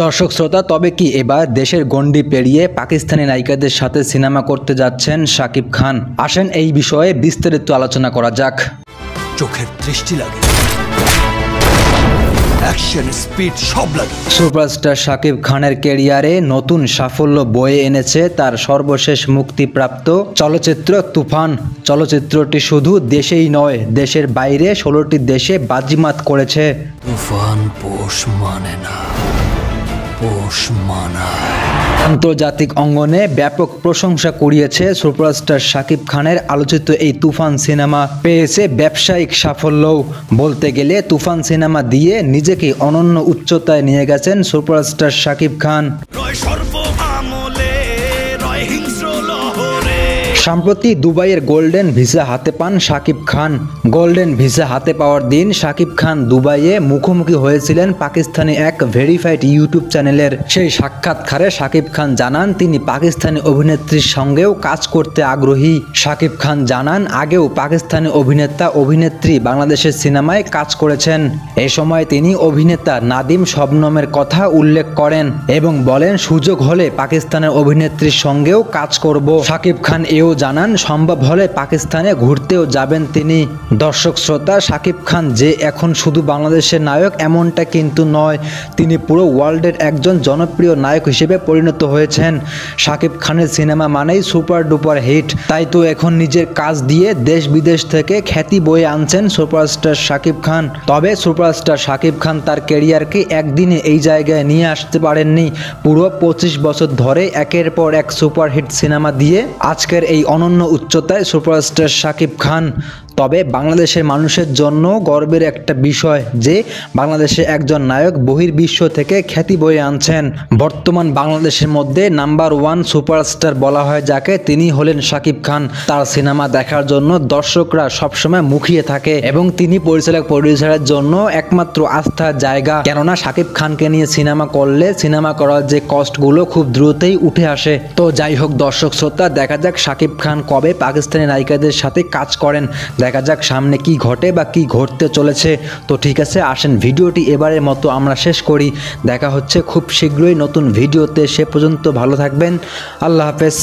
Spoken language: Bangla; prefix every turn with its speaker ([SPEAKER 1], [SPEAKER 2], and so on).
[SPEAKER 1] দর্শক শ্রোতা, তবে কি এবার দেশের গণ্ডি পেরিয়ে পাকিস্তানি নায়িকাদের সাথে সিনেমা করতে যাচ্ছেন শাকিব খান? আসেন এই বিষয়ে বিস্তারিত আলোচনা করা যাক।
[SPEAKER 2] চোখের দৃষ্টি লাগে, অ্যাকশন স্পিড সব লাগে।
[SPEAKER 1] সুপারস্টার শাকিব খানের ক্যারিয়ারে নতুন সাফল্য বয়ে এনেছে তার সর্বশেষ মুক্তিপ্রাপ্ত চলচ্চিত্র তুফান। চলচ্চিত্রটি শুধু দেশেই নয়, দেশের বাইরে 16টি দেশে বাজিমাত করেছে।
[SPEAKER 2] তুফান পোষ মানে না, পোষ মানায়।
[SPEAKER 1] আন্তর্জাতিক অঙ্গনে ব্যাপক প্রশংসা কুড়িয়েছে সুপারস্টার শাকিব খানের আলোচিত এই তুফান সিনেমা। পেয়েছে ব্যবসায়িক সাফল্যও। বলতে গেলে তুফান সিনেমা দিয়ে নিজেকে অনন্য উচ্চতায় নিয়ে গেছেন সুপারস্টার শাকিব খান। সম্প্রতি দুবাইয়ের গোল্ডেন ভিসা হাতে পান শাকিব খান। গোল্ডেন ভিসা হাতে পাওয়ার দিন শাকিব খান দুবাইয়ে মুখোমুখি হয়েছিলেন পাকিস্তানি এক ভেরিফাইড ইউটিউব চ্যানেলের। সেই সাক্ষাৎকারে শাকিব খান জানান তিনি পাকিস্তানি অভিনেত্রীর সঙ্গেও কাজ করতে আগ্রহী। শাকিব খান জানান আগেও পাকিস্তানি অভিনেতা অভিনেত্রী বাংলাদেশের সিনেমায় কাজ করেছেন। এ সময় তিনি অভিনেতা নাদিম শবনমের কথা উল্লেখ করেন এবং বলেন সুযোগ হলে পাকিস্তানের অভিনেত্রীর সঙ্গেও কাজ করব। শাকিব খান এও জানান সম্ভব হলে পাকিস্তানে ঘুরতেও যাবেন তিনি। দর্শক শ্রোতা, শাকিব খান যে এখন শুধু বাংলাদেশের নায়ক এমনটা কিন্তু নয়, তিনি পুরো ওয়ার্ল্ডের একজন জনপ্রিয় নায়ক হিসেবে পরিণত হয়েছেন। শাকিব খানের সিনেমা মানেই সুপার ডুপার হিট, তাই তো এখন নিজের কাজ দিয়ে দেশ বিদেশ থেকে খ্যাতি বয়ে আনছেন সুপারস্টার শাকিব খান। তবে সুপারস্টার শাকিব খান তার ক্যারিয়ারকে একদিনে এই জায়গায় নিয়ে আসতে পারেননি। পুরো 25 বছর ধরে একের পর এক সুপারহিট সিনেমা দিয়ে আজকের এই অনন্য উচ্চতায় সুপারস্টার শাকিব খান। তবে বাংলাদেশের মানুষের জন্য গর্বের একটা বিষয় যে বাংলাদেশে একজন নায়ক বহির্বিশ্ব থেকে খ্যাতি বয়ে আনছেন। বর্তমান বাংলাদেশের মধ্যে নাম্বার 1 সুপারস্টার বলা হয় যাকে, তিনি হলেন শাকিব খান। তার সিনেমা দেখার জন্য দর্শকরা সবসময় মুখিয়ে থাকে এবং তিনি প্রডিউসারের জন্য একমাত্র আস্থার জায়গা। কেননা শাকিব খানকে নিয়ে সিনেমা করলে সিনেমা করার যে কস্টগুলো খুব দ্রুতই উঠে আসে। তো যাই হোক দর্শক শ্রোতা, দেখা যাক শাকিব খান কবে পাকিস্তানি নায়িকাদের সাথে কাজ করেন। দেখা যাক সামনে কি ঘটে বা কি ঘটতে চলেছে। তো ঠিক আছে, আসেন ভিডিওটি এবারের মতো আমরা শেষ করি। দেখা হচ্ছে খুব শীঘ্রই নতুন ভিডিওতে। সে পর্যন্ত ভালো থাকবেন। আল্লাহ হাফেজ।